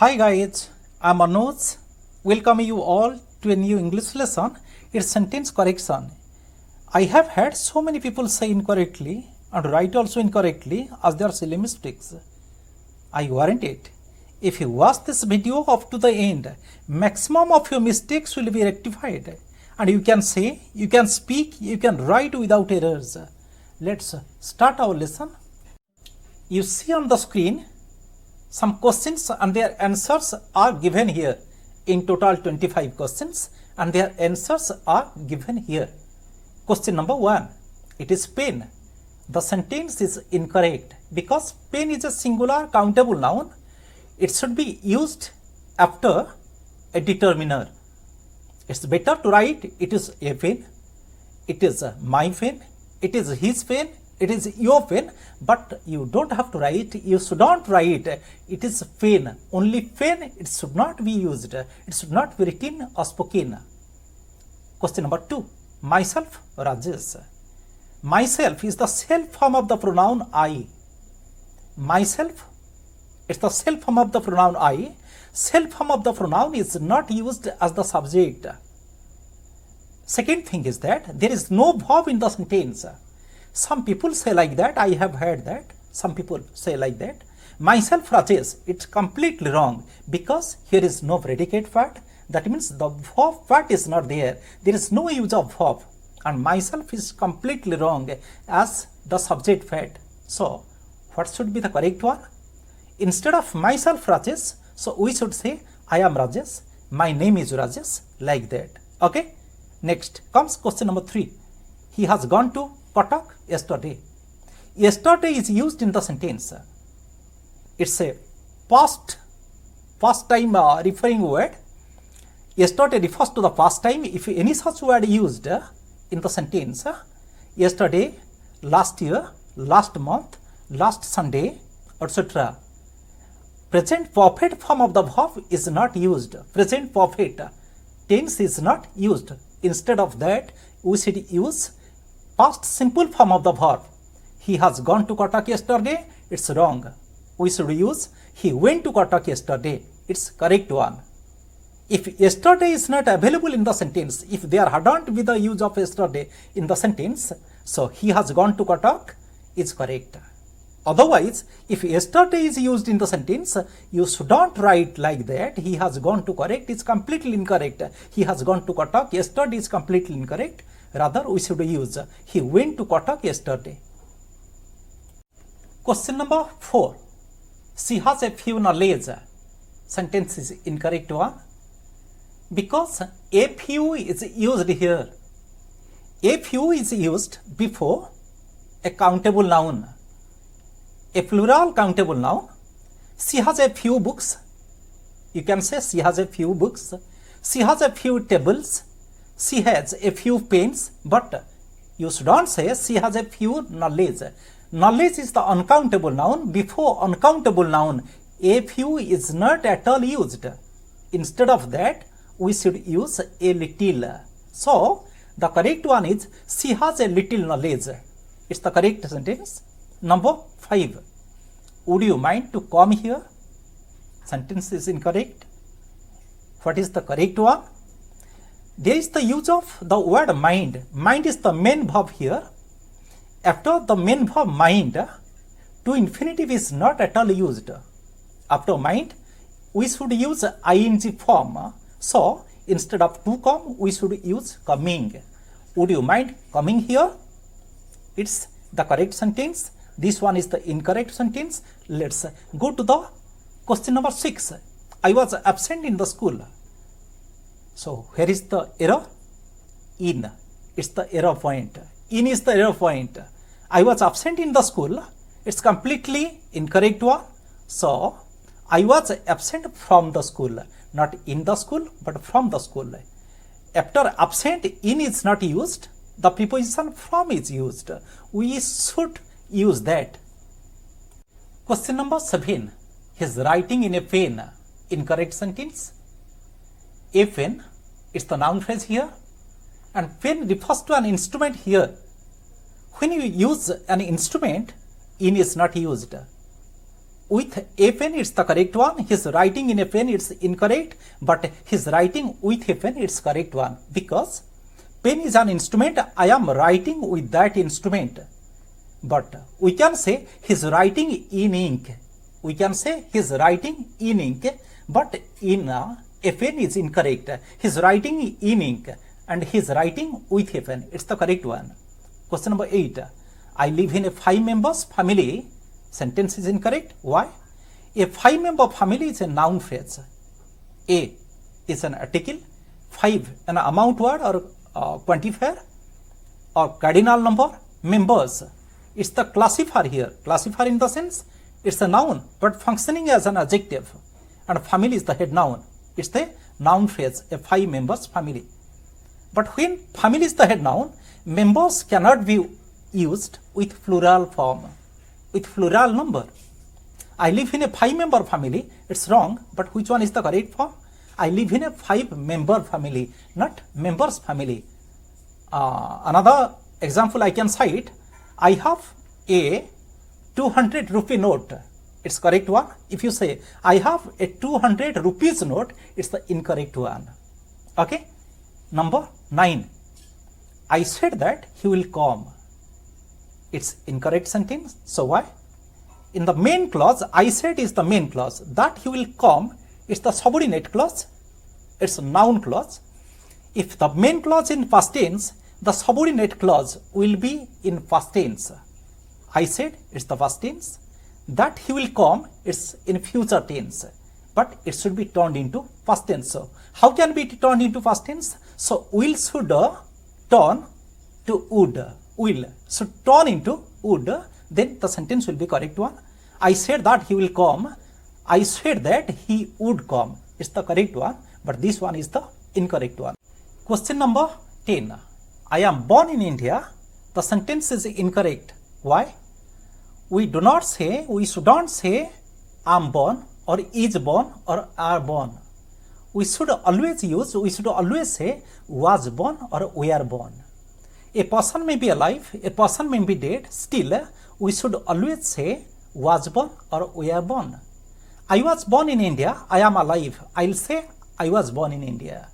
Hi guys, I'm Anuj. Welcome you all to a new English lesson. It's sentence correction. I have had so many people say incorrectly and write also incorrectly as their silly mistakes. I warrant it. If you watch this video up to the end, maximum of your mistakes will be rectified. And you can say, you can speak, you can write without errors. Let's start our lesson. You see on the screen some questions and their answers are given here. In total 25 questions and their answers are given here. Question number 1. It is pen. The sentence is incorrect because pen is a singular countable noun. It should be used after a determiner. It's better to write it is a pen, it is my pen, it is his pen, it is your pen, but you don't have to write, you should not write it is pen, only pen, it should not be used, it should not be written or spoken. Question number 2. Myself, Rajesh. Myself is the self form of the pronoun I. Myself, it's the self form of the pronoun I. Self form of the pronoun is not used as the subject. Second thing is that there is no verb in the sentence. Some people say like that, I have heard that. Some people say like that. Myself, Rajesh, it's completely wrong because here is no predicate part. That means the verb part is not there. There is no use of verb. And myself is completely wrong as the subject part. So, what should be the correct one? Instead of myself, Rajesh, so we should say, I am Rajesh, my name is Rajesh, like that. Okay? Next comes question number 3. He has gone to Cuttack yesterday. Yesterday is used in the sentence. It's a past time referring word. Yesterday refers to the past time. If any such word used in the sentence, yesterday, last year, last month, last Sunday, etc. Present perfect form of the verb is not used. Present perfect tense is not used. Instead of that, we should use past simple form of the verb. He has gone to Cuttack yesterday. It's wrong. We should use he went to Cuttack yesterday. It's correct one. If yesterday is not available in the sentence, if there hadn't be the use of yesterday in the sentence, so he has gone to Cuttack is correct. Otherwise, if yesterday is used in the sentence, you should not write like that. He has gone to correct is completely incorrect. He has gone to Cuttack yesterday is completely incorrect. Rather, we should use he went to Cuttack yesterday. Question number 4. She has a few knowledge. Sentence is incorrect one because a few is used here. A few is used before a countable noun. A plural countable noun. She has a few books. You can say she has a few books. She has a few tables. She has a few pens. But you should not say she has a few knowledge. Knowledge is the uncountable noun. Before uncountable noun, a few is not at all used. Instead of that, we should use a little. So, the correct one is she has a little knowledge. It's the correct sentence. Number 5. Would you mind to come here? Sentence is incorrect. What is the correct one? There is the use of the word mind. Mind is the main verb here. After the main verb mind, to infinitive is not at all used. After mind, we should use ing form. So, instead of to come, we should use coming. Would you mind coming here? It's the correct sentence. This one is the incorrect sentence. Let's go to the question number 6. I was absent in the school. So, here is the error. In. It's the error point. In is the error point. I was absent in the school. It's completely incorrect one. So, I was absent from the school. Not in the school, but from the school. After absent, in is not used. The preposition from is used. We should use that. Question number 7. He's writing in a pen. Incorrect sentence. A pen, it's the noun phrase here. And pen refers to an instrument here. When you use an instrument, in is not used. with a pen it's the correct one. His writing in a pen it's incorrect, but his writing with a pen it's correct one, because pen is an instrument. I am writing with that instrument. But we can say his writing in ink. We can say his writing in ink, but in a pen is incorrect. His writing in ink and his writing with a pen, it's the correct one. Question number 8. I live in a 5-member family. Sentence is incorrect. Why? A 5-member family is a noun phrase. A is an article. 5 an amount word or quantifier or cardinal number. Members, it's the classifier here. Classifier in the sense it's a noun but functioning as an adjective, and family is the head noun. It's the noun phrase, a 5-member family. But when family is the head noun, members cannot be used with plural form, with plural number. I live in a 5-member family, it's wrong, but which one is the correct form? I live in a 5-member family, not members family. Another example I can cite, I have a 200 rupee note. It's correct one. If you say I have a 200 rupees note, it's the incorrect one. Okay. Number 9. I said that he will come. It's incorrect sentence. So why? In the main clause, I said is the main clause. That he will come, it's the subordinate clause. It's a noun clause. If the main clause in past tense, the subordinate clause will be in past tense. I said it's the past tense. That he will come, it's in future tense, but it should be turned into past tense. So how can be turned into past tense? So will should turn to would. Will should turn into would, then the sentence will be correct one. I said that he will come. I said that he would come. It's the correct one, but this one is the incorrect one. Question number 10. I am born in India. The sentence is incorrect. Why? We shouldn't say am born or is born or are born. We should always say was born or were born. A person may be alive, a person may be dead, still we should always say was born or were born. I was born in India, I am alive. I'll say I was born in India.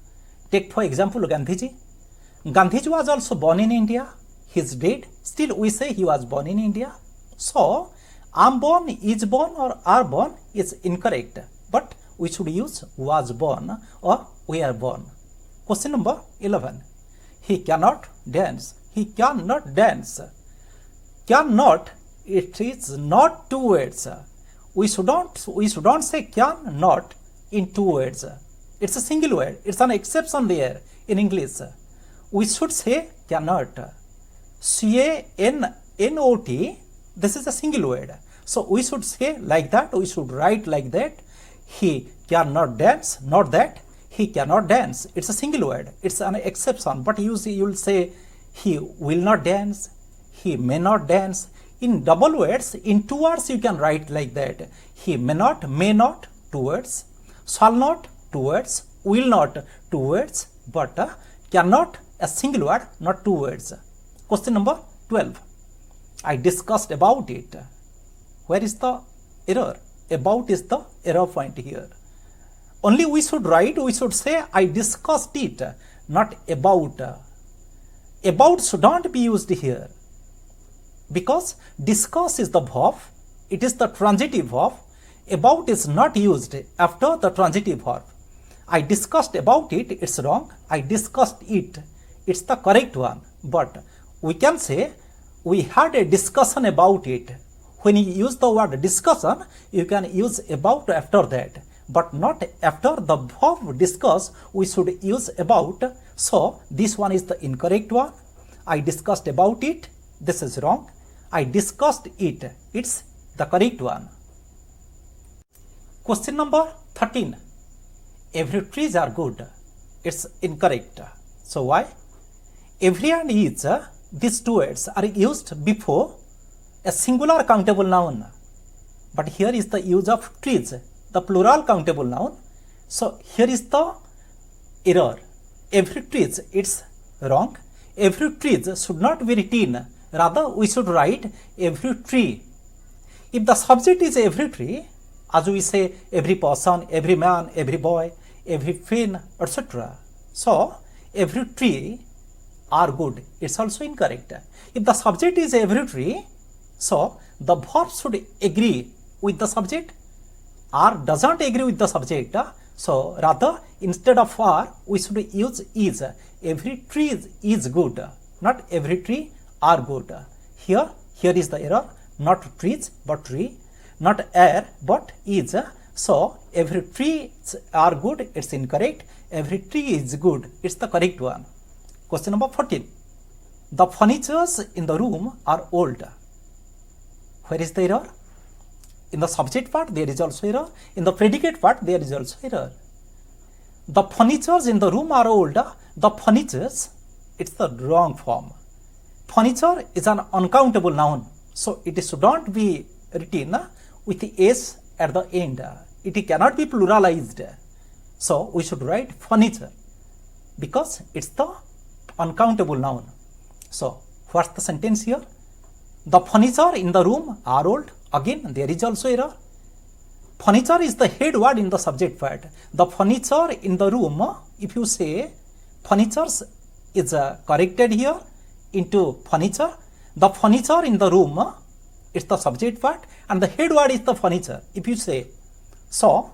Take for example Gandhiji. Gandhiji was also born in India. He is dead, still we say he was born in India. So am born, is born or are born is incorrect, but we should use was born or were born. Question number 11. He cannot dance. He cannot dance. Cannot, it is not 2 words. We shouldn't say cannot in 2 words. It's a single word. It's an exception there in English. We should say cannot. C-A-N-N-O-T. This is a single word. So we should say like that. We should write like that. He cannot dance. Not that. He cannot dance. It's a single word. It's an exception. But you will say he will not dance. He may not dance. In double words, in 2 words you can write like that. He may not, 2 words. Shall not, 2 words. Will not, 2 words. But cannot, a single word, not 2 words. Question number 12. I discussed about it. Where is the error? About is the error point here. Only we should write, we should say I discussed it, not about. About shouldn't be used here, because discuss is the verb, it is the transitive verb. About is not used after the transitive verb. I discussed about it, it's wrong. I discussed it, it's the correct one. But we can say we had a discussion about it. When you use the word discussion, you can use about after that, but not after the verb discuss. We should use about. So this one is the incorrect one. I discussed about it. This is wrong. I discussed it. It's the correct one. Question number 13. Every trees are good. It's incorrect. So why? Every and each, these 2 words are used before a singular countable noun. But here is the use of trees, the plural countable noun. So here is the error. Every trees, it's wrong. Every trees should not be written. Rather, we should write every tree. If the subject is every tree, as we say every person, every man, every boy, every fin, etc. So every tree are good. It's also incorrect. If the subject is every tree, so the verb should agree with the subject or doesn't agree with the subject. So rather instead of are we should use is. Every tree is good, not every tree are good. Here is the error, not trees but tree, not air but is. So every trees are good, it's incorrect. Every tree is good, it's the correct one. Question number 14. The furnitures in the room are old. Where is the error? In the subject part there is also error. In the predicate part there is also error. The furnitures in the room are old. The furnitures, it's the wrong form. Furniture is an uncountable noun. So it shouldn't be written with the s at the end. It cannot be pluralized. So we should write furniture because it's the uncountable noun. So what's the sentence here? The furniture in the room are old. Again there is also error. Furniture is the head word in the subject part. The furniture in the room, if you say furniture is corrected here into furniture. The furniture in the room is the subject part and the head word is the furniture. If you say so,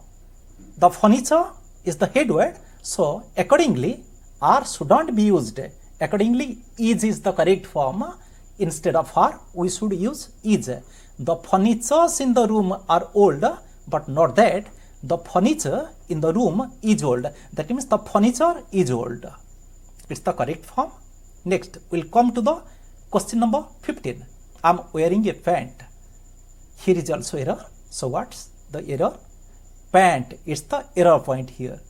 the furniture is the head word. So accordingly, are shouldn't be used. Accordingly, is the correct form. Instead of are, we should use is. The furnitures in the room are old, but not that. The furniture in the room is old. That means the furniture is old. It's the correct form. Next, we'll come to the question number 15. I'm wearing a pant. Here is also error. So what's the error? Pant is the error point here.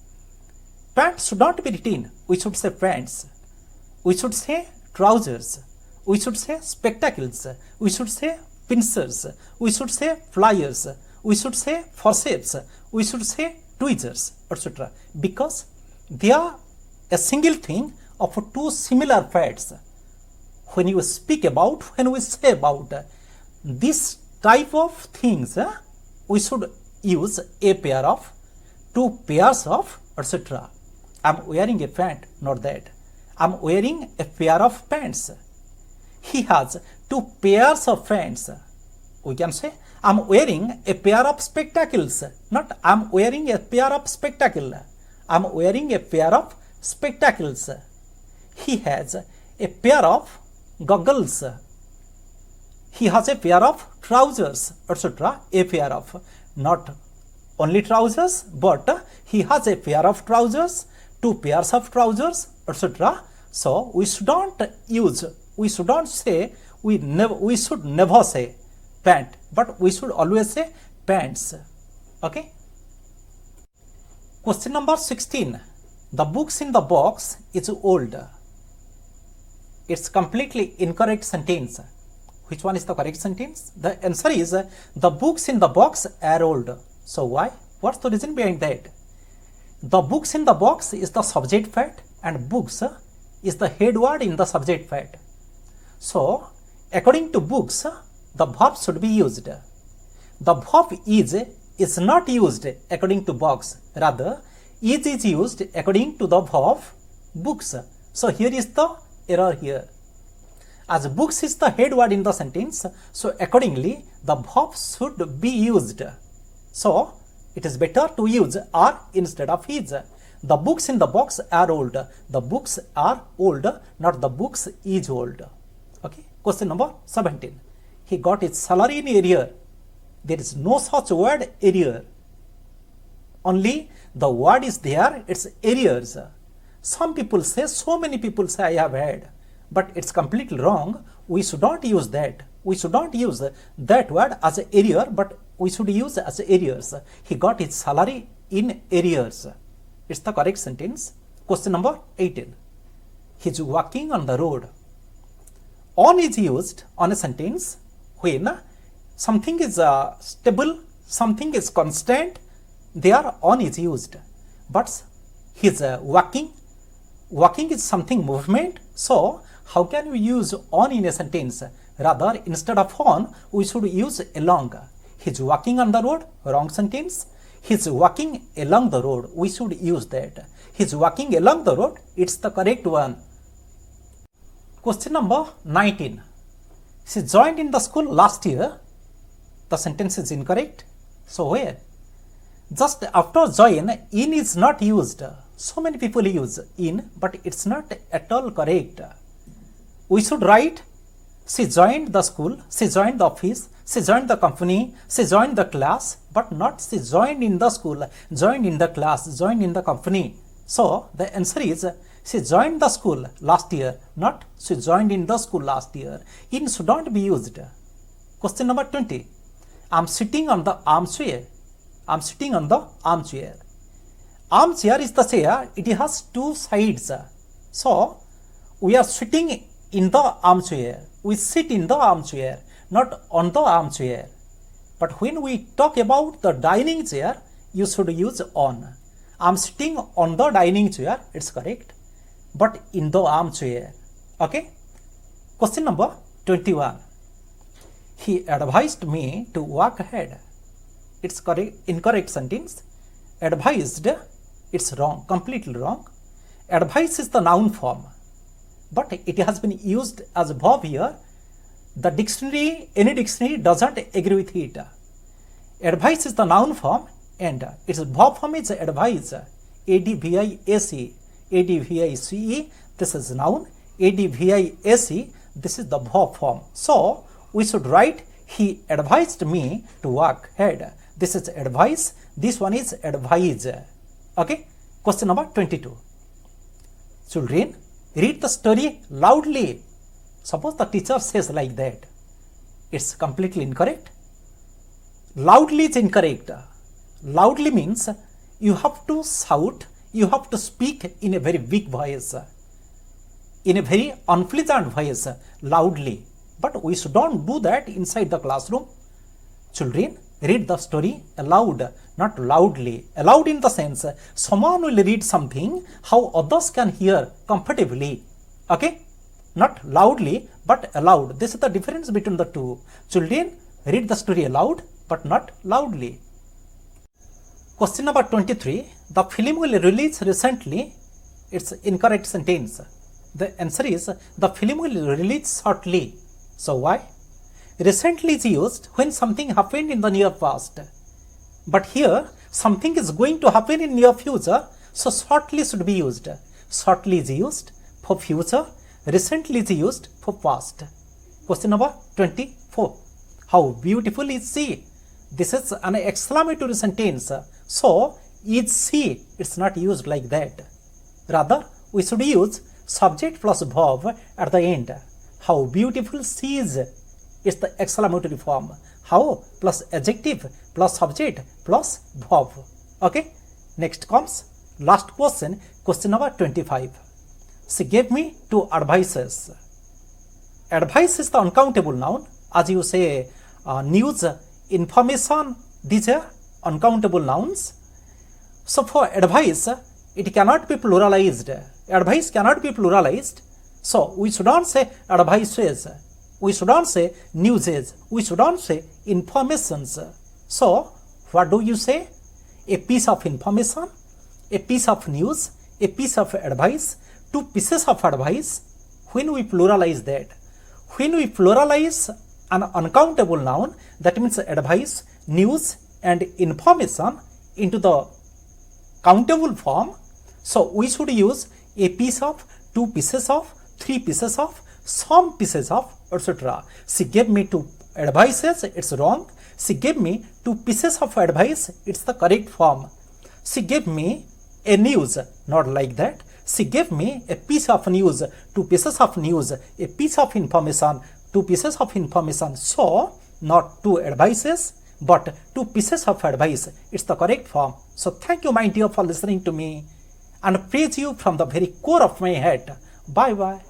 Pants should not be written. We should say pants. We should say trousers. We should say spectacles. We should say pincers. We should say flyers. We should say forceps. We should say tweezers, etc. Because they are a single thing of two similar parts. When you speak about, when we say about this type of things, we should use a pair of, two pairs of, etc. I'm wearing a pant, not that. I'm wearing a pair of pants. He has two pairs of pants. We can say I'm wearing a pair of spectacles, not I'm wearing a pair of spectacle. I'm wearing a pair of spectacles. He has a pair of goggles. He has a pair of trousers, etc. A pair of, not only trousers, but he has a pair of trousers, two pairs of trousers, etc. So we shouldn't use, we shouldn't say, we should never say pant, but we should always say pants. Okay. Question number 16. The books in the box is old. It's completely incorrect sentence. Which one is the correct sentence? The answer is the books in the box are old. So why? What's the reason behind that? The books in the box is the subject part and books is the head word in the subject part. So according to books, the verb should be used. The verb is not used according to box. Rather, is used according to the verb books. So here is the error here. As books is the head word in the sentence, so accordingly the verb should be used. So it is better to use are instead of is. The books in the box are old. The books are old, not the books is old. Okay. Question number 17. He got his salary in arrear. There is no such word arrear. Only the word is there, it's arrears. Some people say, so many people say I have had, but it's completely wrong. We should not use that. We should not use that word as arrear, but we should use as arrears. He got his salary in arrears. It's the correct sentence. Question number 18. He's walking on the road. On is used on a sentence when something is stable, something is constant, there on is used. But he's walking. Walking is something movement. So how can we use on in a sentence? Rather, instead of on, we should use along. He's walking on the road, wrong sentence. He's walking along the road, we should use that. He's walking along the road, it's the correct one. Question number 19. She joined in the school last year. The sentence is incorrect. So where? Just after join, in is not used. So many people use in, but it's not at all correct. We should write, she joined the school, she joined the office, she joined the company, she joined the class, but not she joined in the school, joined in the class, joined in the company. So the answer is, she joined the school last year, not she joined in the school last year. In should not be used. Question number 20. I'm sitting on the armchair. I'm sitting on the armchair. Armchair is the chair, it has two sides. So we are sitting in the armchair. We sit in the armchair, not on the armchair. But when we talk about the dining chair, you should use on. I'm sitting on the dining chair, it's correct. But in the armchair. Okay? Question number 21. He advised me to walk ahead. It's correct, incorrect sentence. Advised, it's wrong, completely wrong. Advice is the noun form, but it has been used as a verb here. The dictionary, any dictionary doesn't agree with it. Advice is the noun form and its verb form is advise. A-D-V-I-S-E. A-D-V-I-C-E, this is noun. A-D-V-I-S-E, this is the verb form. So we should write, he advised me to walk ahead. This is advice, this one is advise. Okay? Question number 22. Children, read the story loudly. Suppose the teacher says like that. It's completely incorrect. Loudly is incorrect. Loudly means you have to shout, you have to speak in a very big voice, in a very unpleasant voice, loudly. But we should not do that inside the classroom. Children, read the story aloud, not loudly. Aloud in the sense, someone will read something, how others can hear comfortably. Okay? Not loudly, but aloud. This is the difference between the two. Children, read the story aloud, but not loudly. Question number 23. The film will release recently. It's incorrect sentence. The answer is, the film will release shortly. So why? Recently is used when something happened in the near past. But here, something is going to happen in near future, so shortly should be used. Shortly is used for future, recently is used for past. Question number 24. How beautiful is she? This is an exclamatory sentence. So, is she? It's not used like that. Rather, we should use subject plus verb at the end. How beautiful she is. It's the exclamatory form. How plus adjective plus subject plus verb. Okay? Next comes last question, question number 25. She gave me two advices. Advice is the uncountable noun. As you say, news, information, these are uncountable nouns. So for advice, it cannot be pluralized. Advice cannot be pluralized. So we should not say advices. We should not say newses. We should not say informations. So what do you say? A piece of information, a piece of news, a piece of advice, two pieces of advice. When we pluralize that, when we pluralize an uncountable noun, that means advice, news and information into the countable form. So we should use a piece of, two pieces of, three pieces of, some pieces of, etc. She gave me two advices, it's wrong. She gave me two pieces of advice, it's the correct form. She gave me a news, not like that. She gave me a piece of news, two pieces of news, a piece of information, two pieces of information. So, not two advices, but two pieces of advice. It's the correct form. So, thank you, my dear, for listening to me and praise you from the very core of my heart. Bye bye.